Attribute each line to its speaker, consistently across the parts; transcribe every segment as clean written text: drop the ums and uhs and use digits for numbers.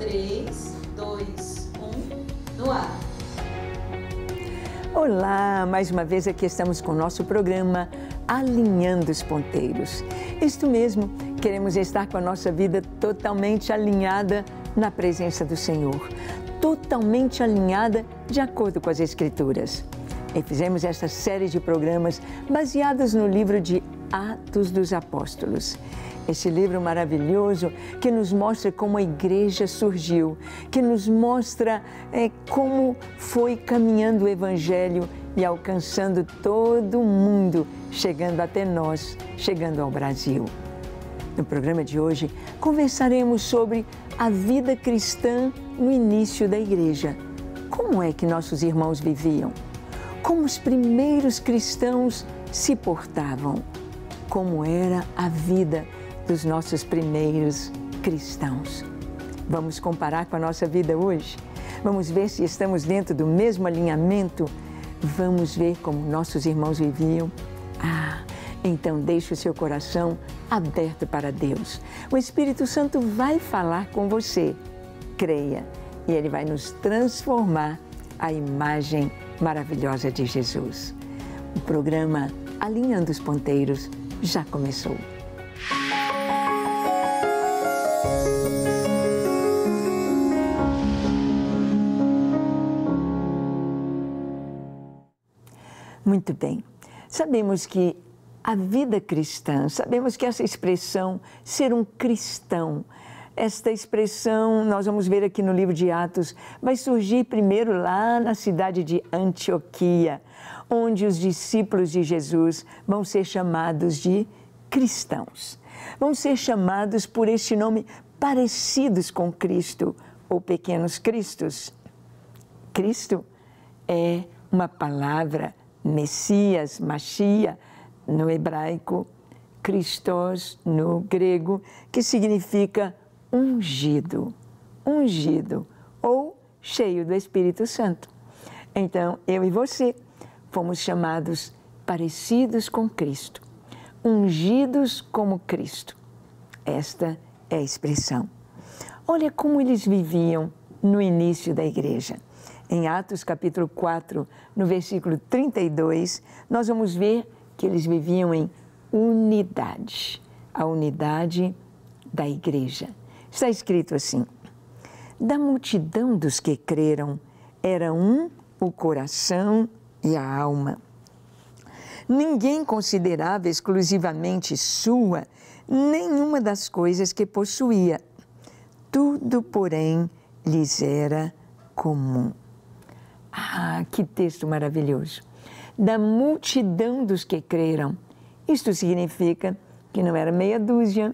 Speaker 1: 3, 2, 1, no ar.
Speaker 2: Olá, mais uma vez aqui estamos com o nosso programa Alinhando os Ponteiros. Isto mesmo, queremos estar com a nossa vida totalmente alinhada na presença do Senhor, totalmente alinhada de acordo com as Escrituras. E fizemos esta série de programas baseados no livro de Atos dos Apóstolos. Esse livro maravilhoso que nos mostra como a igreja surgiu, que nos mostra como foi caminhando o Evangelho e alcançando todo o mundo, chegando até nós, chegando ao Brasil. No programa de hoje, conversaremos sobre a vida cristã no início da igreja. Como é que nossos irmãos viviam? Como os primeiros cristãos se portavam? Como era a vida dos nossos primeiros cristãos? Vamos comparar com a nossa vida hoje? Vamos ver se estamos dentro do mesmo alinhamento? Vamos ver como nossos irmãos viviam? Então deixe o seu coração aberto para Deus. O Espírito Santo vai falar com você. Creia, e Ele vai nos transformar à imagem maravilhosa de Jesus. O programa Alinhando os Ponteiros já começou. Muito bem. Sabemos que a vida cristã, sabemos que essa expressão, ser um cristão, esta expressão, nós vamos ver aqui no livro de Atos, vai surgir primeiro lá na cidade de Antioquia, onde os discípulos de Jesus vão ser chamados de cristãos. Vão ser chamados por este nome, parecidos com Cristo, ou pequenos cristos. Cristo é uma palavra, Messias, Machia, no hebraico, Christos, no grego, que significa ungido, ungido ou cheio do Espírito Santo. Então, eu e você fomos chamados parecidos com Cristo, ungidos como Cristo. Esta é a expressão. Olha como eles viviam no início da igreja. Em Atos capítulo 4, no versículo 32, nós vamos ver que eles viviam em unidade, a unidade da igreja. Está escrito assim: da multidão dos que creram, era um o coração e a alma. Ninguém considerava exclusivamente sua nenhuma das coisas que possuía. Tudo, porém, lhes era comum. Que texto maravilhoso! Da multidão dos que creram. Isto significa que não era meia dúzia,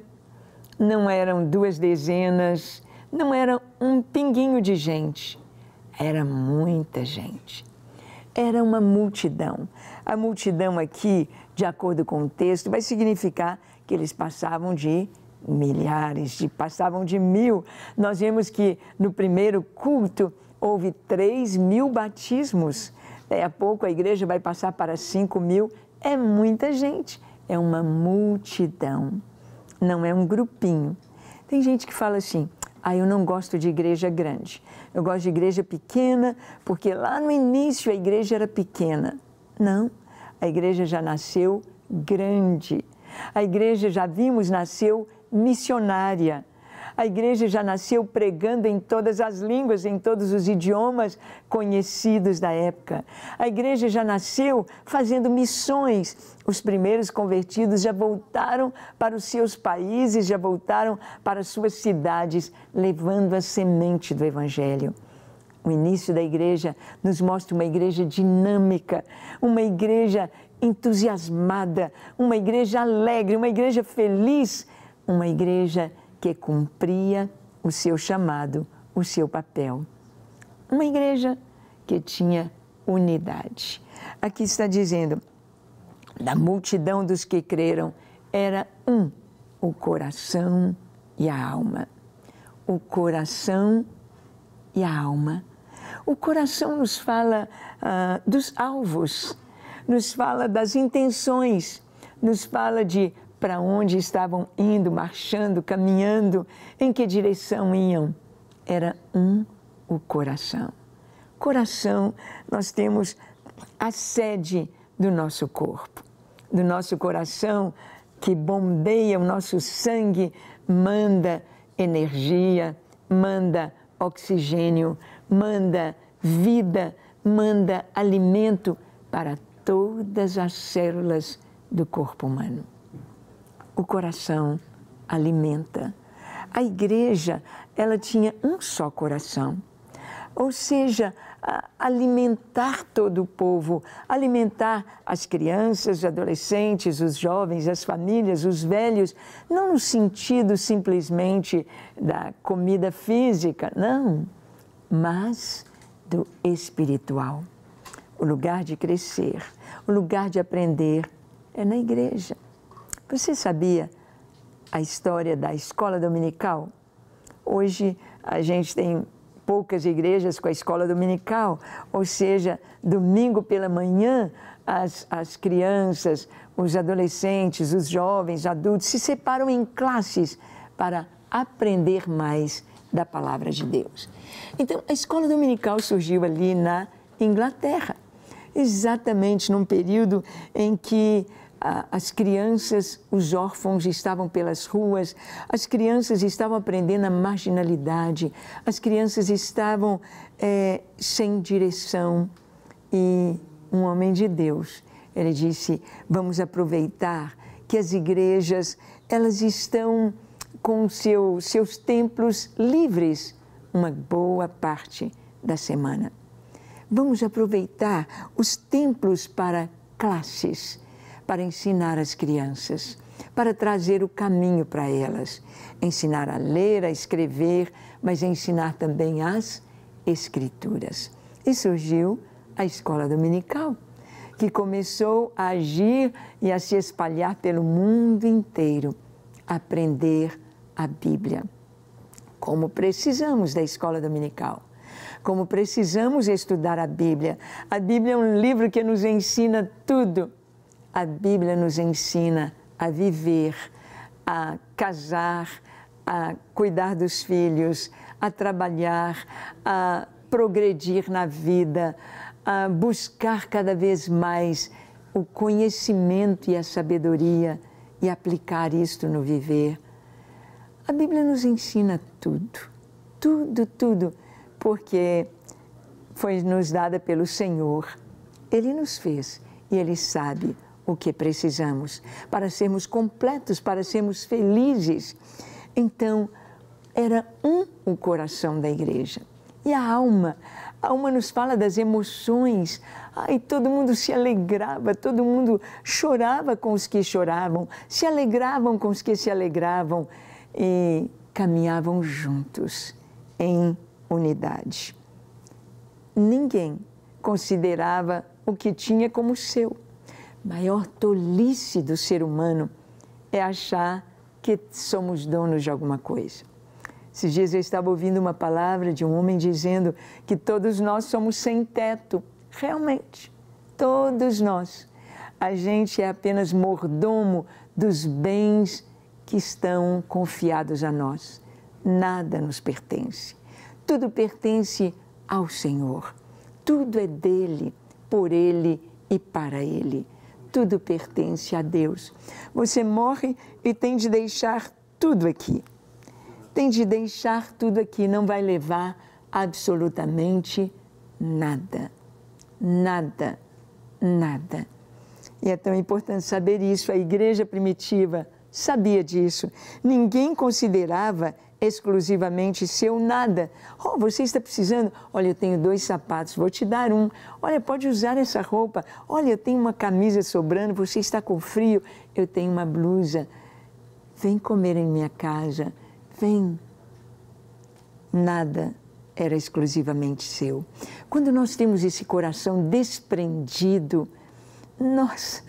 Speaker 2: não eram 2 dezenas, não era um pinguinho de gente. Era muita gente. Era uma multidão. A multidão aqui, de acordo com o texto, vai significar que eles passavam de milhares, passavam de 1000. Nós vemos que no primeiro culto houve 3.000 batismos. Daí a pouco a igreja vai passar para 5.000. É muita gente, é uma multidão, não é um grupinho. Tem gente que fala assim: eu não gosto de igreja grande, eu gosto de igreja pequena, porque lá no início a igreja era pequena. Não, a igreja já nasceu grande, a igreja, já vimos, nasceu missionária. A igreja já nasceu pregando em todas as línguas, em todos os idiomas conhecidos da época. A igreja já nasceu fazendo missões. Os primeiros convertidos já voltaram para os seus países, já voltaram para as suas cidades, levando a semente do Evangelho. O início da igreja nos mostra uma igreja dinâmica, uma igreja entusiasmada, uma igreja alegre, uma igreja feliz, uma igreja que cumpria o seu chamado, o seu papel. Uma igreja que tinha unidade. Aqui está dizendo: da multidão dos que creram, era um o coração e a alma. O coração e a alma. O coração nos fala dos alvos, nos fala das intenções, nos fala de para onde estavam indo, marchando, caminhando, em que direção iam. era o coração. Coração, nós temos a sede do nosso corpo, do nosso coração que bombeia o nosso sangue, manda energia, manda oxigênio, manda vida, manda alimento para todas as células do corpo humano. O coração alimenta. A igreja, ela tinha um só coração, ou seja, alimentar todo o povo, alimentar as crianças, os adolescentes, os jovens, as famílias, os velhos, não no sentido simplesmente da comida física, não, mas do espiritual. O lugar de crescer, o lugar de aprender é na igreja. Você sabia a história da escola dominical? Hoje a gente tem poucas igrejas com a escola dominical, ou seja, domingo pela manhã, as crianças, os adolescentes, os jovens, adultos se separam em classes para aprender mais da palavra de Deus. Então, a escola dominical surgiu ali na Inglaterra, exatamente num período em que as crianças, os órfãos estavam pelas ruas, as crianças estavam aprendendo a marginalidade, as crianças estavam sem direção. E um homem de Deus, ele disse, vamos aproveitar que as igrejas, elas estão com seus templos livres uma boa parte da semana. Vamos aproveitar os templos para classes, para ensinar as crianças, para trazer o caminho para elas, ensinar a ler, a escrever, mas ensinar também as escrituras. E surgiu a escola dominical, que começou a agir e a se espalhar pelo mundo inteiro, aprender a Bíblia. Como precisamos da escola dominical, como precisamos estudar a Bíblia. A Bíblia é um livro que nos ensina tudo. A Bíblia nos ensina a viver, a casar, a cuidar dos filhos, a trabalhar, a progredir na vida, a buscar cada vez mais o conhecimento e a sabedoria e aplicar isto no viver. A Bíblia nos ensina tudo, tudo, tudo, porque foi nos dada pelo Senhor. Ele nos fez e Ele sabe o que precisamos para sermos completos, para sermos felizes. Então, era o coração da igreja. E a alma nos fala das emoções. Ai, todo mundo se alegrava, todo mundo chorava com os que choravam, se alegravam com os que se alegravam e caminhavam juntos em unidade. Ninguém considerava o que tinha como seu. Maior tolice do ser humano é achar que somos donos de alguma coisa. Esses dias eu estava ouvindo uma palavra de um homem dizendo que todos nós somos sem teto. Realmente, todos nós. A gente é apenas mordomo dos bens que estão confiados a nós. Nada nos pertence. Tudo pertence ao Senhor. Tudo é dele, por ele e para ele. Tudo pertence a Deus. Você morre e tem de deixar tudo aqui. Tem de deixar tudo aqui. Não vai levar absolutamente nada. Nada. Nada. E é tão importante saber isso. A igreja primitiva sabia disso. Ninguém considerava exclusivamente seu nada. Oh, você está precisando? Olha, eu tenho 2 sapatos, vou te dar um. Olha, pode usar essa roupa. Olha, eu tenho uma camisa sobrando, você está com frio, eu tenho uma blusa. Vem comer em minha casa, vem. Nada era exclusivamente seu. Quando nós temos esse coração desprendido, nós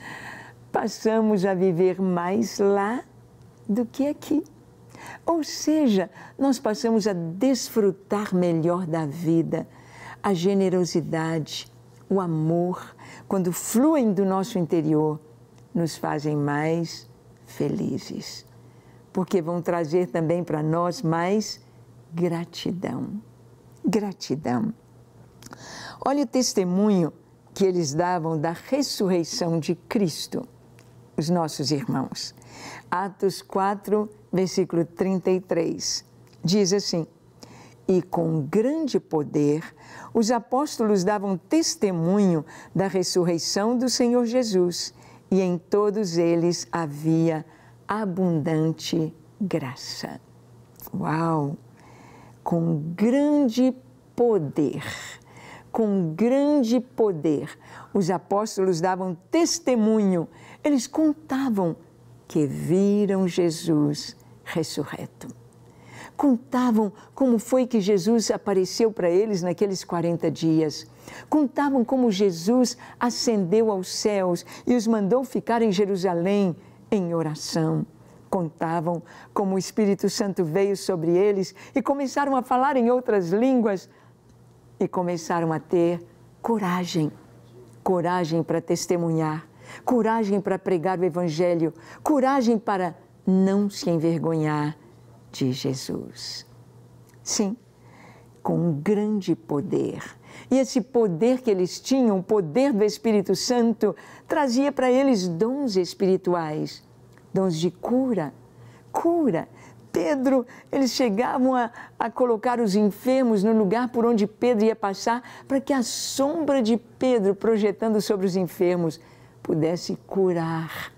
Speaker 2: passamos a viver mais lá do que aqui. Ou seja, nós passamos a desfrutar melhor da vida, a generosidade, o amor, quando fluem do nosso interior, nos fazem mais felizes, porque vão trazer também para nós mais gratidão. Gratidão. Olha o testemunho que eles davam da ressurreição de Cristo, os nossos irmãos. Atos 4, versículo 33, diz assim: e com grande poder os apóstolos davam testemunho da ressurreição do Senhor Jesus, e em todos eles havia abundante graça. Uau! Com grande poder, os apóstolos davam testemunho, eles contavam que viram Jesus ressurreto. Contavam como foi que Jesus apareceu para eles naqueles 40 dias. Contavam como Jesus ascendeu aos céus e os mandou ficar em Jerusalém em oração. Contavam como o Espírito Santo veio sobre eles e começaram a falar em outras línguas e começaram a ter coragem. Coragem para testemunhar, coragem para pregar o Evangelho, coragem para não se envergonhar de Jesus. Sim, com um grande poder. E esse poder que eles tinham, o poder do Espírito Santo, trazia para eles dons espirituais, dons de cura. Pedro, eles chegavam a colocar os enfermos no lugar por onde Pedro ia passar, para que a sombra de Pedro, projetando sobre os enfermos, pudesse curar.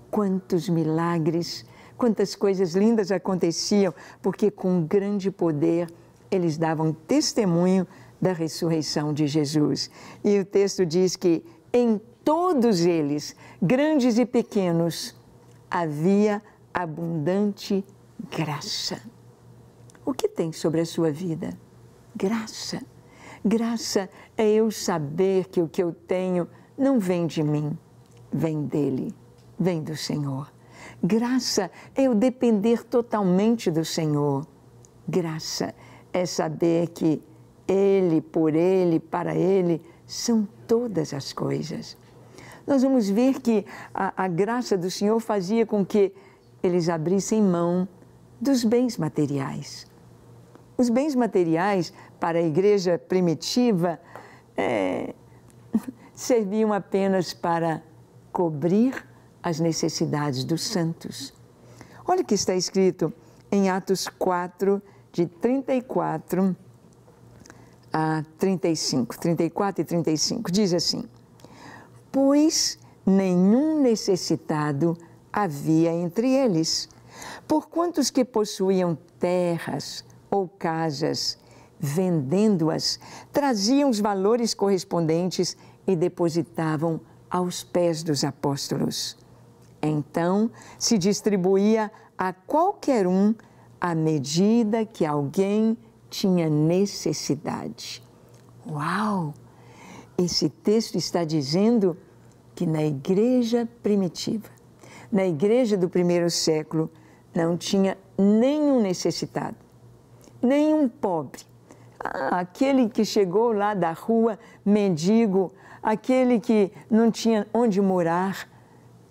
Speaker 2: Quantos milagres, quantas coisas lindas aconteciam, porque com grande poder eles davam testemunho da ressurreição de Jesus. E o texto diz que em todos eles, grandes e pequenos, havia abundante graça. O que tem sobre a sua vida? Graça. Graça é eu saber que o que eu tenho não vem de mim, vem dele, vem do Senhor. Graça é eu depender totalmente do Senhor. Graça é saber que Ele, por Ele, para Ele, são todas as coisas. Nós vamos ver que a graça do Senhor fazia com que eles abrissem mão dos bens materiais. Os bens materiais, para a igreja primitiva, serviam apenas para cobrir as necessidades dos santos. Olha o que está escrito em Atos 4, de 34 a 35, 34 e 35, diz assim: pois nenhum necessitado havia entre eles, porquanto os que possuíam terras ou casas, vendendo-as, traziam os valores correspondentes e depositavam aos pés dos apóstolos. Então se distribuía a qualquer um à medida que alguém tinha necessidade. Uau! Esse texto está dizendo que na igreja primitiva, na igreja do primeiro século, não tinha nenhum necessitado, nenhum pobre. Aquele que chegou lá da rua, mendigo, aquele que não tinha onde morar,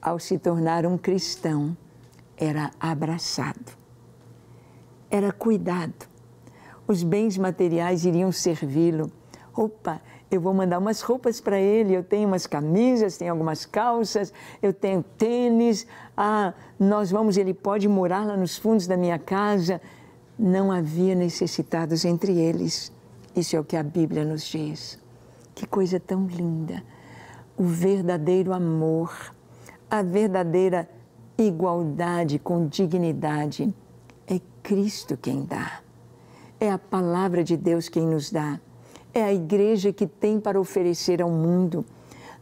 Speaker 2: ao se tornar um cristão, era abraçado, era cuidado. Os bens materiais iriam servi-lo. Opa, eu vou mandar umas roupas para ele, eu tenho umas camisas, tenho algumas calças, eu tenho tênis, ele pode morar lá nos fundos da minha casa. Não havia necessitados entre eles. Isso é o que a Bíblia nos diz. Que coisa tão linda! O verdadeiro amor, a verdadeira igualdade com dignidade, é Cristo quem dá. É a palavra de Deus quem nos dá. É a igreja que tem para oferecer ao mundo.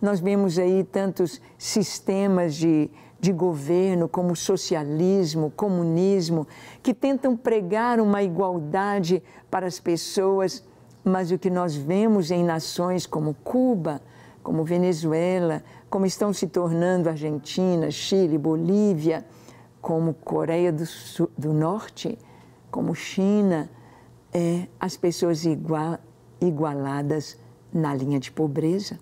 Speaker 2: Nós vemos aí tantos sistemas de governo, como o socialismo, comunismo, que tentam pregar uma igualdade para as pessoas, mas o que nós vemos em nações como Cuba, como Venezuela, como estão se tornando Argentina, Chile, Bolívia, como Coreia do Norte, como China, as pessoas igualadas na linha de pobreza.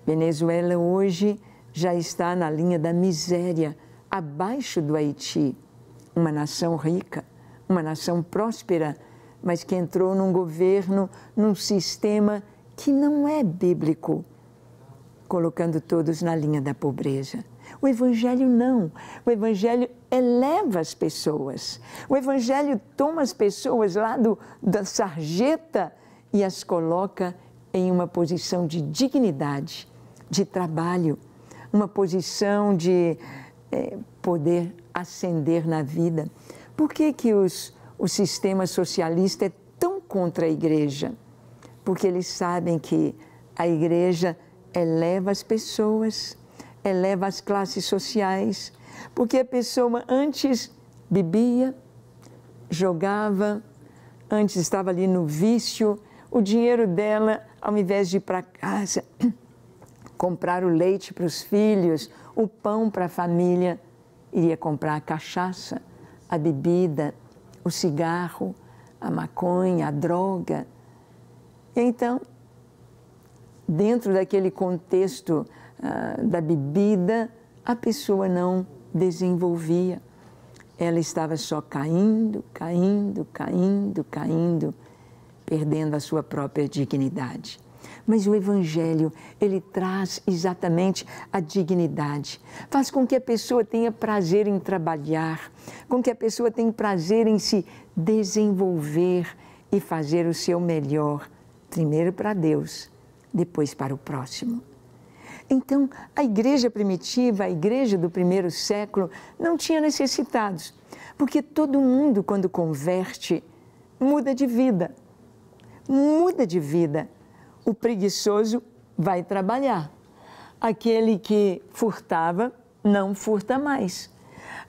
Speaker 2: Venezuela hoje já está na linha da miséria, abaixo do Haiti, uma nação rica, uma nação próspera, mas que entrou num governo, num sistema que não é bíblico, colocando todos na linha da pobreza. O Evangelho não. O Evangelho eleva as pessoas. O Evangelho toma as pessoas lá da sarjeta e as coloca em uma posição de dignidade, de trabalho, uma posição de poder ascender na vida. Por que o sistema socialista é tão contra a igreja? Porque eles sabem que a igreja eleva as pessoas, eleva as classes sociais, porque a pessoa antes bebia, jogava, antes estava ali no vício, o dinheiro dela, ao invés de ir para casa, comprar o leite para os filhos, o pão para a família, iria comprar a cachaça, a bebida, o cigarro, a maconha, a droga. Então, dentro daquele contexto da bebida, a pessoa não desenvolvia. Ela estava só caindo, perdendo a sua própria dignidade. Mas o Evangelho, ele traz exatamente a dignidade. Faz com que a pessoa tenha prazer em trabalhar, com que a pessoa tenha prazer em se desenvolver e fazer o seu melhor, primeiro para Deus, depois para o próximo. Então, a igreja primitiva, a igreja do primeiro século, não tinha necessitados, porque todo mundo, quando converte, muda de vida. Muda de vida. O preguiçoso vai trabalhar. Aquele que furtava, não furta mais.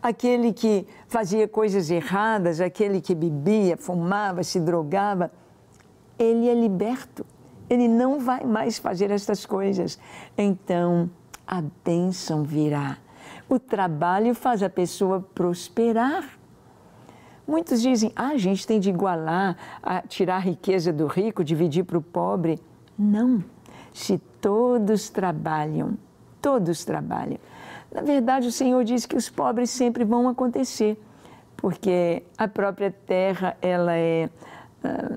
Speaker 2: Aquele que fazia coisas erradas, aquele que bebia, fumava, se drogava, ele é liberto. Ele não vai mais fazer essas coisas. Então, a bênção virá. O trabalho faz a pessoa prosperar. Muitos dizem, a gente tem de igualar, tirar a riqueza do rico, dividir para o pobre. Não. Se todos trabalham, todos trabalham. Na verdade, o Senhor diz que os pobres sempre vão acontecer, porque a própria terra, ela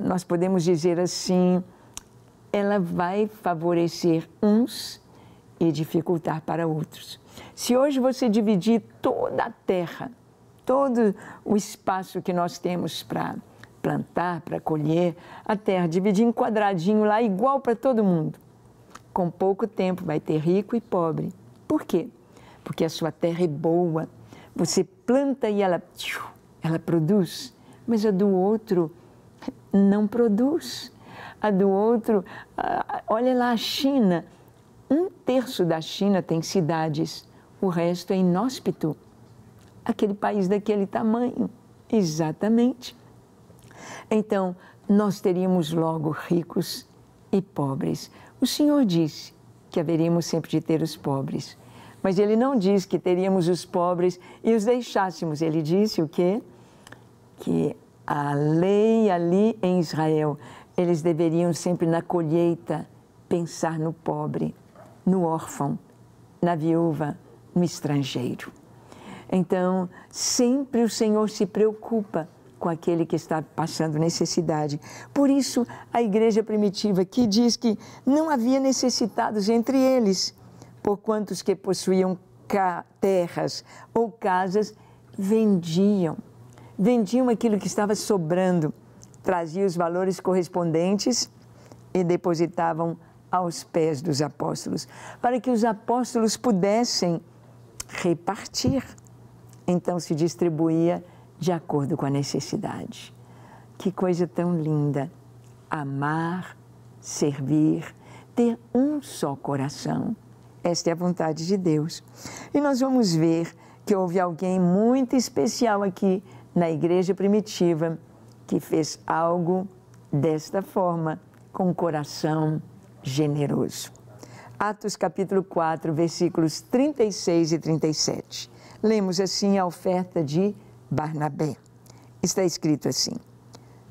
Speaker 2: nós podemos dizer assim, ela vai favorecer uns e dificultar para outros. Se hoje você dividir toda a terra, todo o espaço que nós temos para plantar, para colher, a terra, dividir em quadradinho lá, igual para todo mundo, com pouco tempo vai ter rico e pobre. Por quê? Porque a sua terra é boa, você planta e ela produz, mas a do outro não produz. A do outro, olha lá a China, 1/3 da China tem cidades, o resto é inóspito. Aquele país daquele tamanho, exatamente. Então, nós teríamos logo ricos e pobres. O Senhor disse que haveríamos sempre de ter os pobres, mas Ele não disse que teríamos os pobres e os deixássemos. Ele disse o quê? Que a lei ali em Israel, eles deveriam sempre na colheita pensar no pobre, no órfão, na viúva, no estrangeiro. Então, sempre o Senhor se preocupa com aquele que está passando necessidade. Por isso, a igreja primitiva que diz que não havia necessitados entre eles, porquanto os que possuíam terras ou casas vendiam aquilo que estava sobrando, traziam os valores correspondentes e depositavam aos pés dos apóstolos, para que os apóstolos pudessem repartir. Então se distribuía de acordo com a necessidade. Que coisa tão linda! Amar, servir, ter um só coração. Esta é a vontade de Deus. E nós vamos ver que houve alguém muito especial aqui na igreja primitiva que fez algo desta forma, com um coração generoso. Atos capítulo 4, versículos 36 e 37. Lemos assim a oferta de Barnabé. Está escrito assim: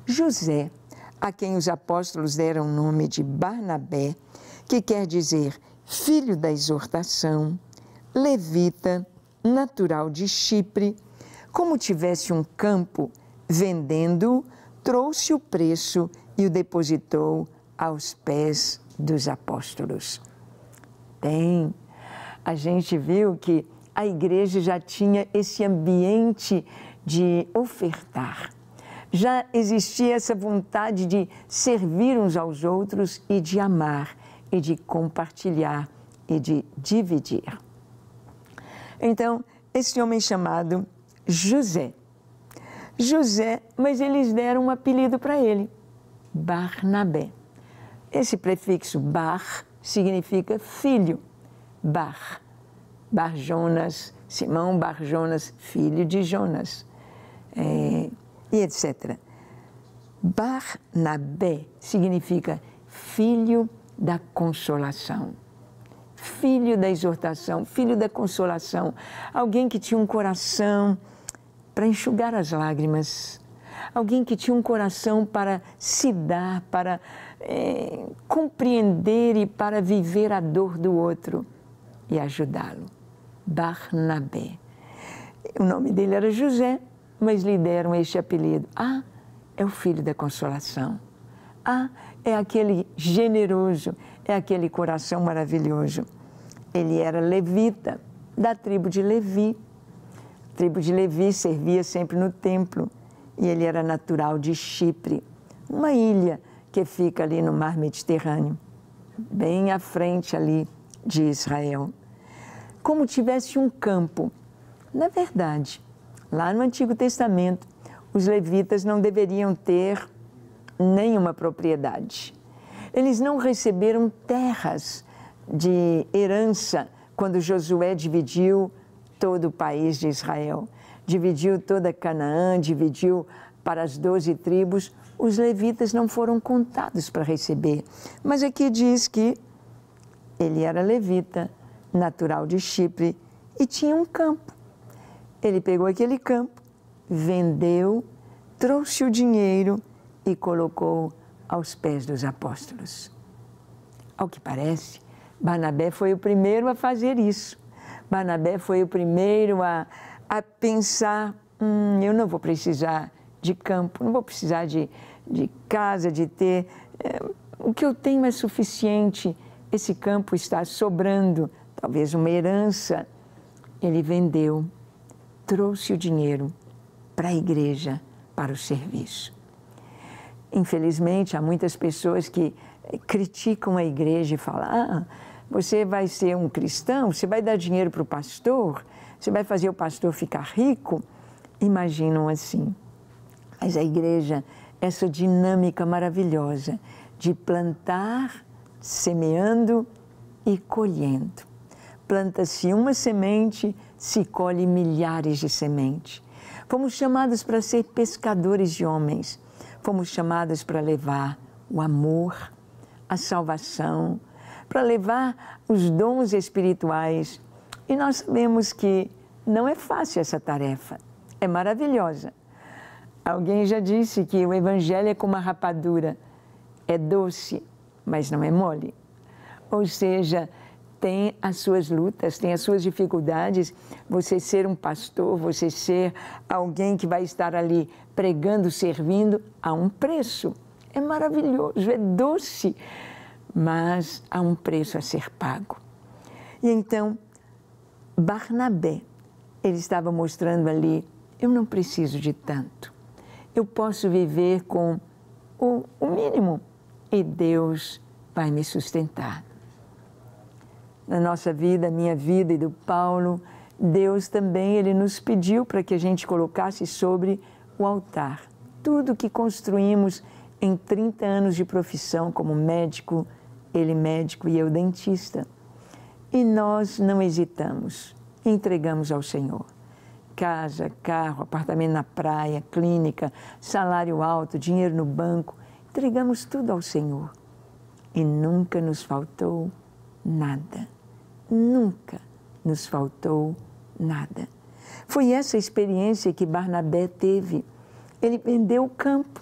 Speaker 2: José, a quem os apóstolos deram o nome de Barnabé, que quer dizer filho da exortação, levita, natural de Chipre, como tivesse um campo, vendendo, trouxe o preço e o depositou aos pés dos apóstolos. Bem, a gente viu que a igreja já tinha esse ambiente de ofertar. Já existia essa vontade de servir uns aos outros e de amar, e de compartilhar, e de dividir. Então, esse homem chamado José, mas eles deram um apelido para ele, Barnabé. Esse prefixo Bar significa filho, Bar Jonas, Simão Bar Jonas, filho de Jonas, e etc. Barnabé significa filho da consolação, filho da exortação, filho da consolação, alguém que tinha um coração para enxugar as lágrimas, alguém que tinha um coração para se dar, para compreender e para viver a dor do outro e ajudá-lo. Barnabé. O nome dele era José, mas lhe deram este apelido. Ah, é o filho da consolação. Ah, é aquele generoso, é aquele coração maravilhoso. Ele era levita, da tribo de Levi. A tribo de Levi servia sempre no templo e ele era natural de Chipre, uma ilha que fica ali no mar Mediterrâneo, bem à frente ali de Israel. Como tivesse um campo. Na verdade, lá no Antigo Testamento, os levitas não deveriam ter nenhuma propriedade. Eles não receberam terras de herança quando Josué dividiu todo o país de Israel, dividiu toda Canaã, dividiu para as 12 tribos. Os levitas não foram contados para receber. Mas aqui diz que ele era levita, natural de Chipre, e tinha um campo. Ele pegou aquele campo, vendeu, trouxe o dinheiro e colocou aos pés dos apóstolos. Ao que parece, Barnabé foi o primeiro a fazer isso. Barnabé foi o primeiro a pensar, eu não vou precisar de campo, não vou precisar de casa, de ter... o que eu tenho é suficiente, esse campo está sobrando, talvez uma herança. Ele vendeu, trouxe o dinheiro para a igreja, para o serviço. Infelizmente, há muitas pessoas que criticam a igreja e falam, você vai ser um cristão, você vai dar dinheiro para o pastor, você vai fazer o pastor ficar rico. Imaginam assim. Mas a igreja, essa dinâmica maravilhosa de plantar, semeando e colhendo. Planta-se uma semente, se colhe milhares de sementes. Fomos chamados para ser pescadores de homens. Fomos chamados para levar o amor, a salvação, para levar os dons espirituais. E nós sabemos que não é fácil essa tarefa, é maravilhosa. Alguém já disse que o evangelho é como uma rapadura, é doce, mas não é mole. Ou seja, tem as suas lutas, tem as suas dificuldades. Você ser um pastor, você ser alguém que vai estar ali pregando, servindo, há um preço. É maravilhoso, é doce, mas há um preço a ser pago. E então, Barnabé, ele estava mostrando ali, eu não preciso de tanto. Eu posso viver com o mínimo e Deus vai me sustentar. Na nossa vida, minha vida e do Paulo, Deus também, ele nos pediu para que a gente colocasse sobre o altar tudo que construímos em 30 anos de profissão como médico, ele médico e eu dentista. E nós não hesitamos, entregamos ao Senhor. Casa, carro, apartamento na praia, clínica, salário alto, dinheiro no banco, entregamos tudo ao Senhor. E nunca nos faltou nada. Nunca nos faltou nada. Foi essa experiência que Barnabé teve. Ele vendeu o campo.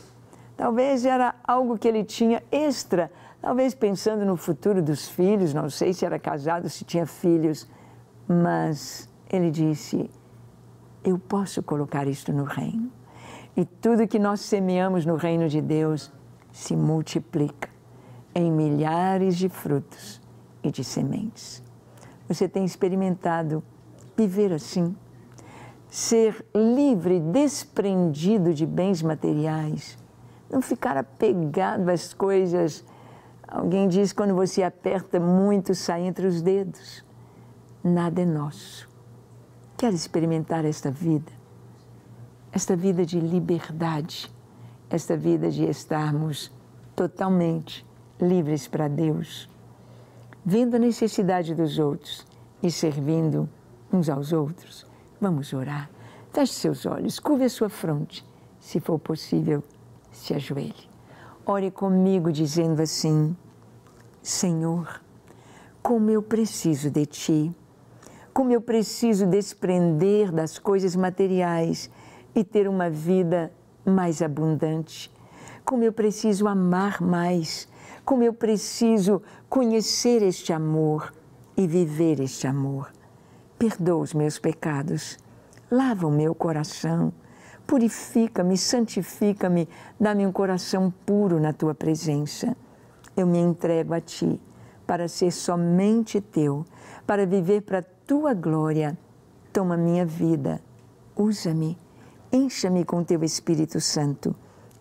Speaker 2: Talvez era algo que ele tinha extra, talvez pensando no futuro dos filhos, não sei se era casado, se tinha filhos, mas ele disse, eu posso colocar isto no reino. E tudo que nós semeamos no reino de Deus se multiplica em milhares de frutos e de sementes. Você tem experimentado viver assim? Ser livre, desprendido de bens materiais, não ficar apegado às coisas. Alguém diz que quando você aperta muito, sai entre os dedos. Nada é nosso. Quer experimentar esta vida? Esta vida de liberdade, esta vida de estarmos totalmente livres para Deus, vendo a necessidade dos outros e servindo uns aos outros. Vamos orar. Feche seus olhos, curve a sua fronte. Se for possível, se ajoelhe. Ore comigo dizendo assim: Senhor, como eu preciso de Ti, como eu preciso desprender das coisas materiais e ter uma vida mais abundante, como eu preciso amar mais, como eu preciso conhecer este amor e viver este amor. Perdoa os meus pecados, lava o meu coração, purifica-me, santifica-me, dá-me um coração puro na Tua presença. Eu me entrego a Ti para ser somente Teu, para viver para a Tua glória. Toma minha vida, usa-me, encha-me com Teu Espírito Santo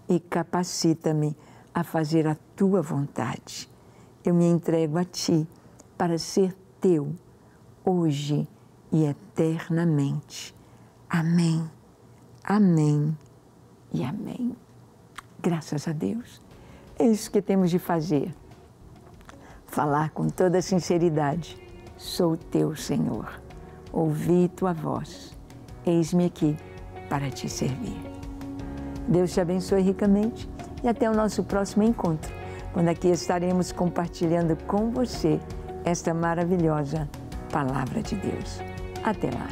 Speaker 2: e capacita-me a fazer a Tua vontade. Eu me entrego a Ti para ser Teu, hoje e eternamente. Amém, amém e amém. Graças a Deus. É isso que temos de fazer. Falar com toda sinceridade: sou Teu, Senhor. Ouvi Tua voz. Eis-me aqui para Te servir. Deus te abençoe ricamente e até o nosso próximo encontro, quando aqui estaremos compartilhando com você esta maravilhosa Palavra de Deus. Até lá.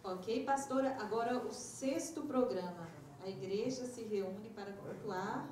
Speaker 1: Ok, pastora, agora o 6º programa. A igreja se reúne para cultuar